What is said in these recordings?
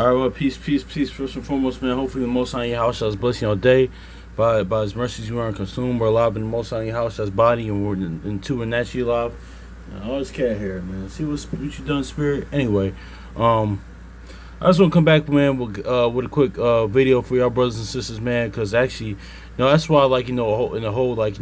All right, well, peace, peace, peace. First and foremost, man, hopefully the Most High in your house shall bless your day. By His mercies you are consumed. We're alive in the Most High in your house shall body, and we're in two and naturally alive. All this cat here, man. See what you done, spirit. Anyway, I just want to come back, man, with a quick video for y'all brothers and sisters, man, because actually, that's why, like, in the whole, like,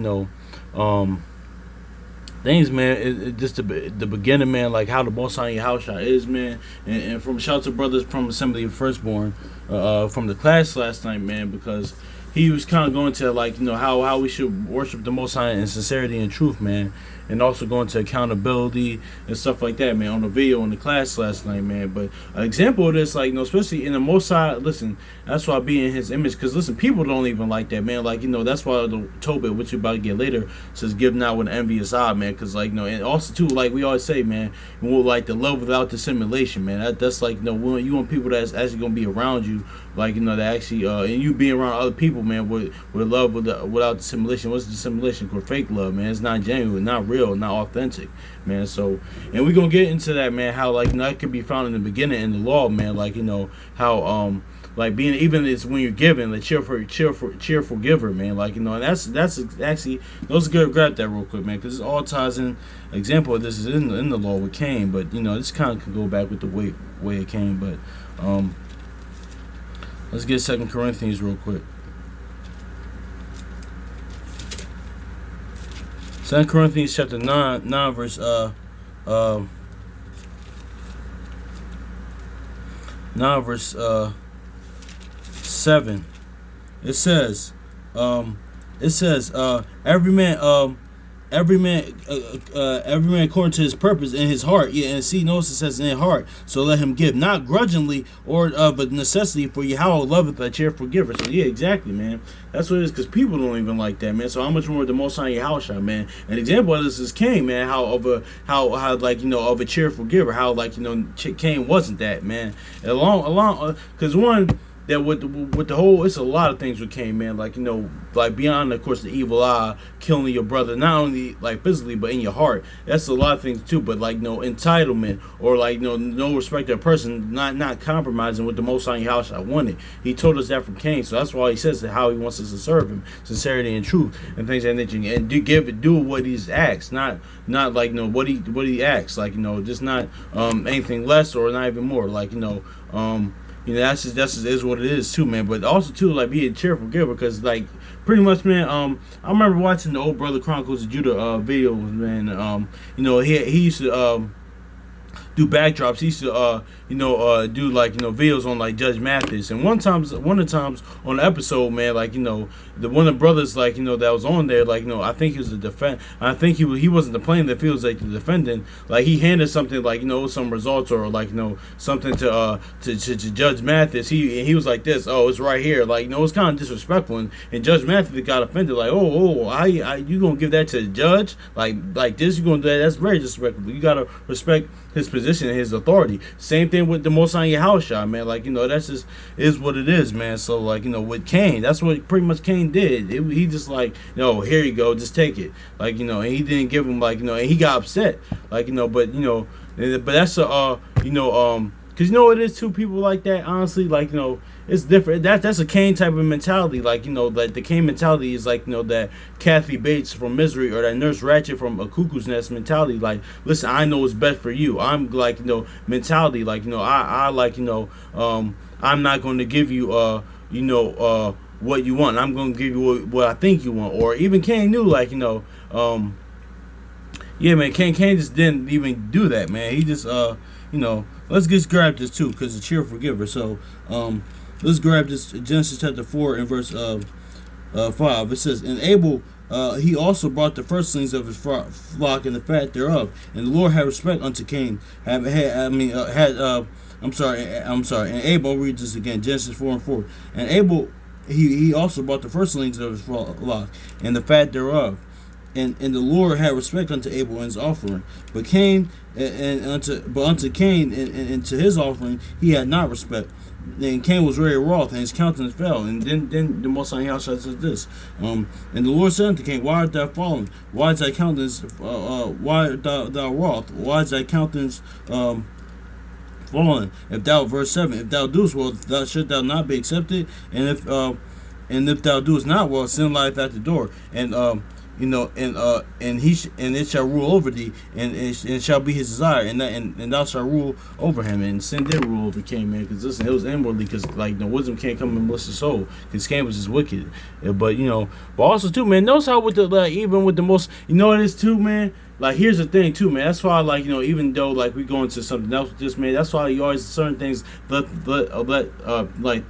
things, man, it just the beginning, man, like how the Most High in your house is, man, and from shout out to brothers from Assembly of Firstborn, from the class last night, man, because he was kind of going to, like, how we should worship the Most High in sincerity and truth, man, and also going to accountability and stuff like that, man, on the video in the class last night, man. But an example of this, like, especially in the Most High, listen, that's why I be in His image, because, listen, people don't even like that, man. Like, that's why the Tobit, which you're about to get later, says give not with an envious eye, man, because, like, and also, too, like we always say, man, like, the love without dissimulation, man. That's like, you want people that's actually going to be around you, like, that actually, and you being around other people, man, with love without dissimulation. What's dissimulation? For fake love, man. It's not genuine, not real, not authentic, man. So, and we're gonna get into that, man, how, like, that could be found in the beginning in the law, man, like, how like being, even it's when you're giving, the cheerful giver, man, like, and that's actually, those are good. Grab that real quick, man, because it all ties in. Example of this is in the law with Cain, but this kind of could go back with the way it came, but let's get 2 Corinthians real quick. 2 Corinthians chapter 9 verse 7. It says every man according to his purpose in his heart. Yeah, and see, notice it says in his heart. So let him give, not grudgingly or of a necessity, for Yahweh loveth a cheerful giver. So yeah, exactly, man. That's what it is, because people don't even like that, man. So how much more the Most High in your house, man? An example of this is Cain, man. How of a cheerful giver. How, like, Cain wasn't that, man. Along, because one. That with the whole, it's a lot of things with Cain, man. Like, like beyond, of course, the evil eye, killing your brother, not only like physically, but in your heart. That's a lot of things too. But, like, no entitlement, or, like, no respect of a person, not compromising with the Most High in your house I wanted. He told us that from Cain, so that's why he says that how he wants us to serve him, sincerity and truth, and things like that, and do what he's asked, not like what he asks, like, just not anything less or not even more, like, that's just is what it is too, man. But also too, like, be a cheerful giver, because, like, pretty much, man. I remember watching the old Brother Chronicles of Judah videos, man. He used to do backdrops. He used to do, like, videos on, like, Judge Mathis. And one of the times on the episode, man, like, the one of the brothers, like, that was on there, like, I think he was I think he wasn't the plaintiff, that feels like the defendant. Like, he handed something, like, some results, or, like, something to Judge Mathis. He was like this, oh, it's right here, like, it's kind of disrespectful, and Judge Mathis got offended, like, how you gonna give that to the judge, like this, you gonna do that? That's very disrespectful. You gotta respect his position and his authority. Same thing with the Most High in your house, man. Like, that's just is what it is, man. So, like, with Cain, that's what pretty much Cain did. He just, like, here you go, just take it, like, and he didn't give him, like, and he got upset, like, but that's because it is two people like that, honestly, like, it's different. That's a Cain type of mentality, like, like the Cain mentality is, like, that Kathy Bates from Misery, or that Nurse Ratchet from A Cuckoo's Nest mentality, like, listen, I know what's best for you. I'm, like, mentality, like, I like, I'm not going to give you what you want. I'm going to give you what I think you want. Or even Cain knew, like, yeah, man, Cain just didn't even do that, man. He just let's just grab this too, because it's a cheerful giver. So let's grab this, Genesis chapter 4 and verse 5. It says, and Abel he also brought the firstlings of his flock and the fat thereof, and the Lord had respect unto Cain. I'm sorry. And Abel, I'll read this again, Genesis 4 and 4. And Abel, he also brought the firstlings of his flock and the fat thereof. And the Lord had respect unto Abel and his offering, but Cain unto Cain and to his offering he had not respect. And Cain was very wroth, and his countenance fell. And then the Most High says this. And the Lord said unto Cain, why art thou fallen? Why is thy countenance? Why art thou wroth? Why is thy countenance fallen. If thou, verse 7, if thou doest well, thou should thou not be accepted, and if thou doest not well, sin lieth at the door, and and it shall rule over thee, and it shall be his desire, and thou shalt rule over him. And sin did rule over Cain, man, because listen, it was inwardly, because like the wisdom can't come and bless the soul, because Cain was just wicked. But also too, man, notice how with the even with the most, it is too, man. Like, here's the thing too, man. That's why, even though like we go into something else with this, man, that's why you always certain things let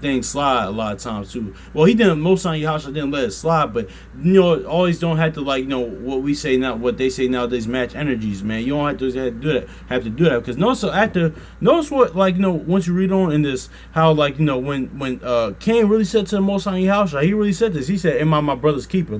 things slide a lot of times too. Well, he didn't. Most on your house, I didn't let it slide, but always don't have to what we say now, what they say nowadays, match energies, man. You don't have to do that. Because notice what once you read on in this, how when Cain really said to the Most High your house, he really said this. He said, "Am I my brother's keeper?"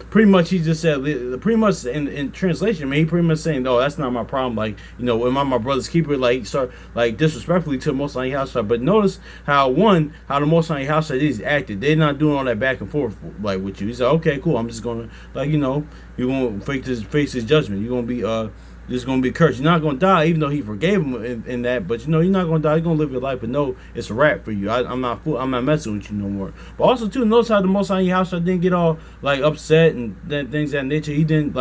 Pretty much he just said, pretty much in translation, man, he pretty much saying, "No, that's not my problem. Am I my brother's keeper?" He start disrespectfully to the Most High house. But notice how the Most High house is acted. They're not doing all that back and forth with you. He said, "Okay, cool. I'm just gonna you're gonna face his judgment. You're gonna be just gonna be cursed. You're not gonna die, even though he forgave him in that. But you're not gonna die. You're gonna live your life. But no, it's a wrap for you. I'm not messing with you no more." But also too, notice how the Most High house didn't get all upset and things of that nature. He didn't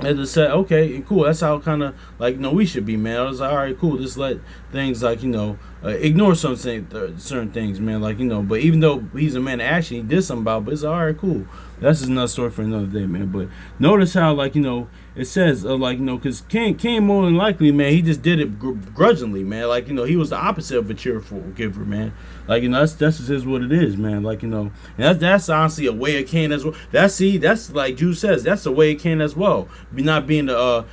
and just said, "Okay, cool. That's how kind of we should be, man." I was like, "All right, cool. Just let things ignore certain things, man. But even though he's a man of action, he did something about it. But it's like, all right, cool. That's just another story for another day, man. But notice how it says because Cain more than likely, man, he just did it grudgingly, man. He was the opposite of a cheerful giver, man. That's just what it is, man. And that's honestly a way of Cain as well. That's like Jude says, that's a way of Cain as well. Not being a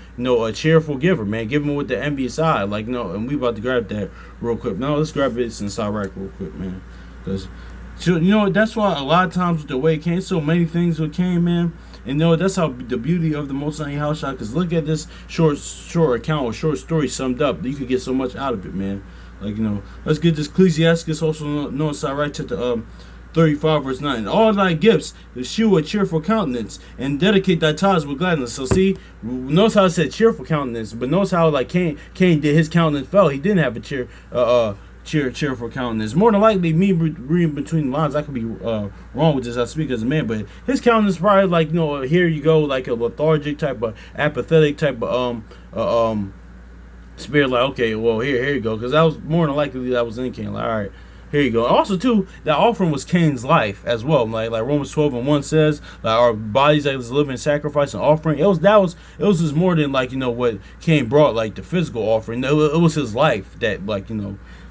cheerful giver, man. Giving with the envious eye, and we about to grab that real quick. Now let's grab it since I real quick, man. Because that's why a lot of times with the way Cain, so many things with Cain, man. And that's how the beauty of the Most High house shot. Because look at this short account or short story summed up. You could get so much out of it, man. Let's get this Ecclesiastes, also known as chapter 35 verse 9. "And all thy gifts shew a cheerful countenance, and dedicate thy tithes with gladness." So see, notice how it said cheerful countenance, but notice how Cain did, his countenance fell. He didn't have a cheerful countenance. More than likely, me reading between the lines, I could be wrong with this. I speak as a man, but his countenance probably here you go, a lethargic type of, apathetic type of spirit. Okay, well here you go, because that was more than likely that was in Cain. All right. Here you go. Also, too, that offering was Cain's life as well. Like Romans 12:1 says, our bodies as a living sacrifice and offering. It was just more than what Cain brought, the physical offering. It was his life that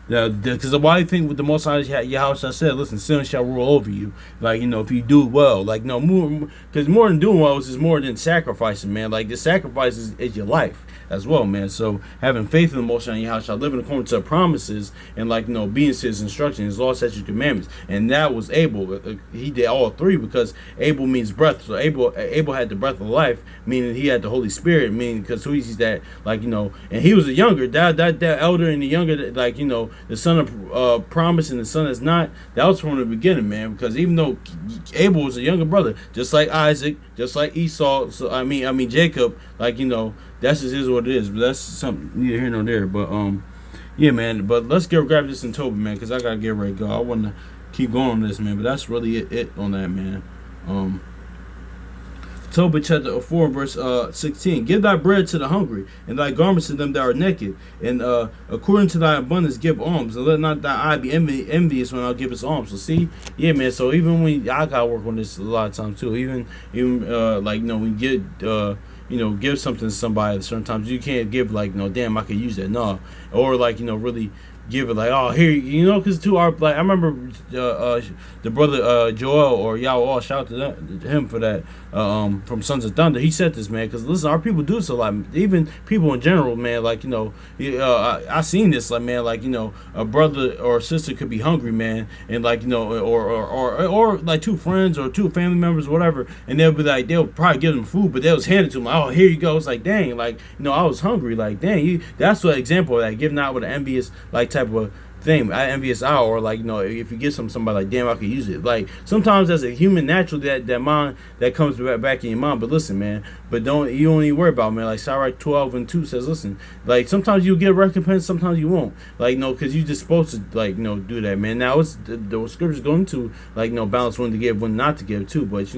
because why do you think with the Most High Yahweh said, "Listen, sin shall rule over you." If you do well, more, because more than doing well is more than sacrificing, man. The sacrifice is your life as well, man. So having faith in the Most High Yahweh, living according to promises, and obedience to his instructions, his law, statutes, commandments, and that was Abel. He did all three, because Abel means breath. So Abel had the breath of life, meaning he had the Holy Spirit, meaning because he's that and he was a younger that elder, and the younger the son of promise and the son that's not. That was from the beginning, man. Because even though Abel was a younger brother, just like Isaac, just like Esau, so I mean Jacob, that's just is what it is. But that's something neither here nor there. But yeah, man. But let's grab this in Tobit, man, because I gotta get ready to go. I want to keep going on this, man. But that's really it on that, man. Tobit chapter 4 verse 16. "Give thy bread to the hungry, and thy garments to them that are naked, and according to thy abundance give alms, and let not thy eye be envious when thou givest alms." So see, yeah, man. So even when I gotta work on this a lot of times too. Even when you get give something to somebody, certain times you can't give damn, I could use that, no, or really give it oh, here, because to our I remember the brother Joel or Yahweh, shout out to him for that, from Sons of Thunder. He said this, man, because listen, our people do this a lot, even people in general, man. I seen this, man, a brother or a sister could be hungry, man, and or two friends or two family members or whatever, and they'll probably give them food, but they was handed to them oh, here you go. It's dang, I was hungry, dang, that's what example of that, giving out with an envious type of thing, envious eye, or like if you get somebody like, damn, I could use it. Like sometimes as a human, natural that mind that comes back in your mind. But listen, man, but don't even worry about it, man. Like Sirach 12:2 says, listen, like sometimes you'll get recompense, sometimes you won't. Like because you're just supposed to like do that, man. Now it's the scriptures go into like balance when to give, when not to give too. But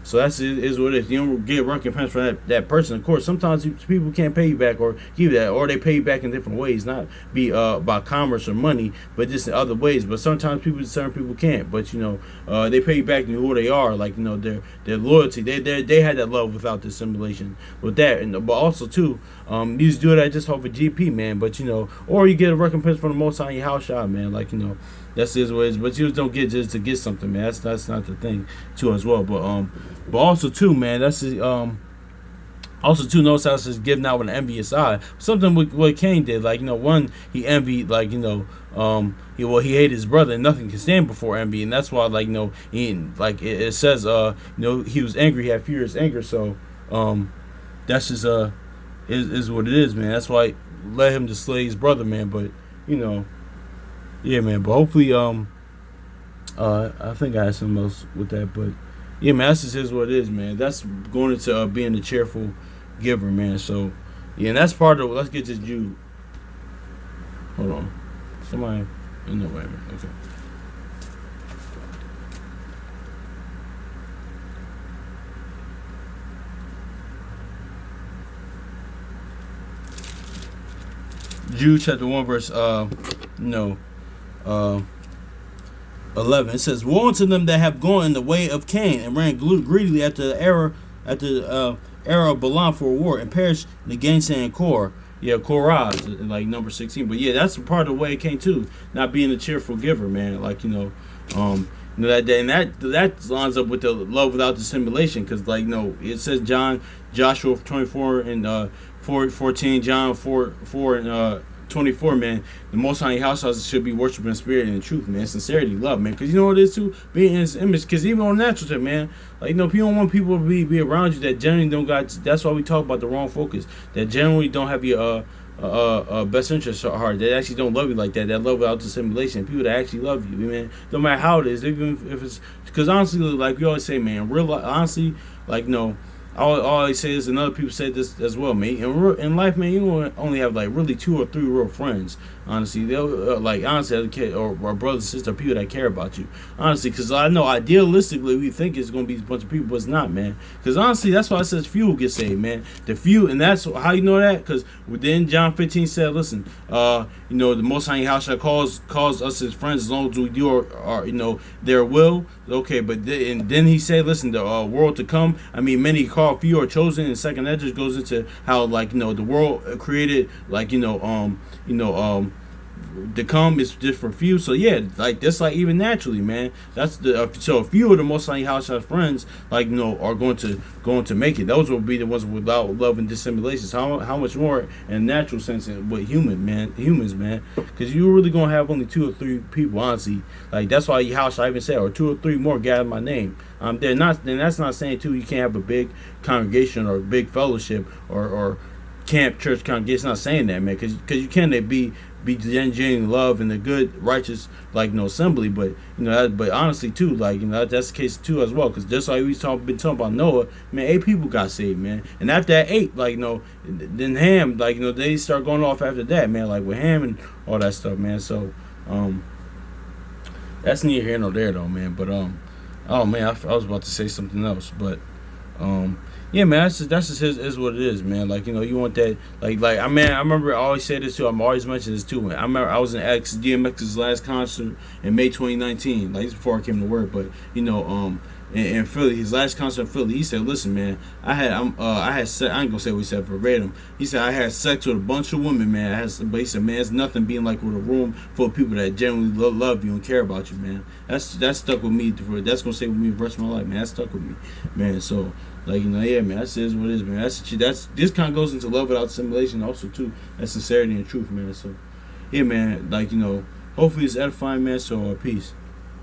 so that's is what it is. You don't get recompense from that person. Of course, sometimes people can't pay you back or give you that, or they pay you back in different ways, not be by commerce or money, but just in other ways. But sometimes certain people can't. But they pay you back to who they are, like their loyalty. They had that love without dissimulation with that, but also too, you just do it at just off a GP, man. But or you get a recompense from the Most High in your house shot, man. Like that's his ways. But you just don't get just to get something, man. That's not the thing too as well. But also too, man, that's his, also too, notice how it says giving out with an envious eye. Something what Cain did, like one, he envied, like he hated his brother, and nothing can stand before envy, and that's why he like it says he was angry, he had furious anger. So that's just is what it is, man. That's why it led him to slay his brother, man. But yeah, man. But hopefully I think I had something else with that, but yeah, man, that's just what it is, man. That's going into being a cheerful giver, man. So yeah, and that's part of it. Let's get to Jude. Hold on, somebody. No, wait a minute. Okay. Jude chapter 1 verse 11. It says, "Woe unto them that have gone in the way of Cain, and ran greedily after the error of Balaam for a war, and perished in the gainsaying Korah." Yeah, Korah, like number 16. But yeah, that's part of the way it came too. Not being a cheerful giver, man. Like that lines up with the love without dissimulation, because it says Joshua 24 and 14, John 4 and 24, man. The Most High house should be worshiping in spirit and in truth, man. Sincerity, love, man. Because what it is too, being in His image. Because even on natural tip, man, you don't want people to be around you that generally don't got. That's why we talk about the wrong focus. That generally don't have your best interest at heart. That actually don't love you like that. That love without dissimulation. People that actually love you, man. No matter how it is, even if it's, because honestly, like we always say, man, honestly, I always say this, and other people say this as well, mate. In life, man, you only have really 2 or 3 real friends. Honestly, they'll honestly, or brothers and sisters, people that care about you. Honestly, because I know idealistically we think it's gonna be a bunch of people, but it's not, man. Because honestly, that's why it says few will get saved, man. The few, and that's how you know that. Because then John 15 said, listen, the Most High house shall calls us his friends as long as we do our their will. Okay, but then he said, listen, the world to come. I mean, many called, few are chosen. And second, that just goes into how the world created to come is just for few. So yeah, that's even naturally, man. That's so a few of the Most High house friends are going to make it. Those will be the ones without love and dissimulation. So how much more in a natural sense with humans, man? Because you're really gonna have only 2 or 3 people, honestly. That's why your house I even said, or 2 or 3 more gather my name. They're not. Then that's not saying too you can't have a big congregation or a big fellowship or camp church congregation. It's not saying that, man. Because you can be genuine love and a good righteous assembly, but but honestly too, that's the case too as well, because just like we been talking about Noah, man, 8 people got saved, man, and after that 8, then Ham, they start going off after that, man, with Ham and all that stuff, man. So that's neither here nor there though, man. But oh man, I was about to say something else, but yeah, man, that's just is what it is, man. You want that, I remember I always say this too. I'm always mentioning this too, man. I remember I was in DMX's last concert in May 2019, this before I came to work, but in Philly, his last concert in Philly, he said, "Listen, man, I had sex. I ain't gonna say what he said verbatim. He said I had sex with a bunch of women, man. But he said, man, it's nothing being with a room full of people that genuinely love you and care about you, man. That stuck with me. That's gonna stay with me the rest of my life, man. That stuck with me, man. So." Yeah, man, that's what it is, man. That's this kind of goes into love without dissimulation, also too. That's sincerity and truth, man. So, yeah, man, hopefully it's edifying, man. So, peace.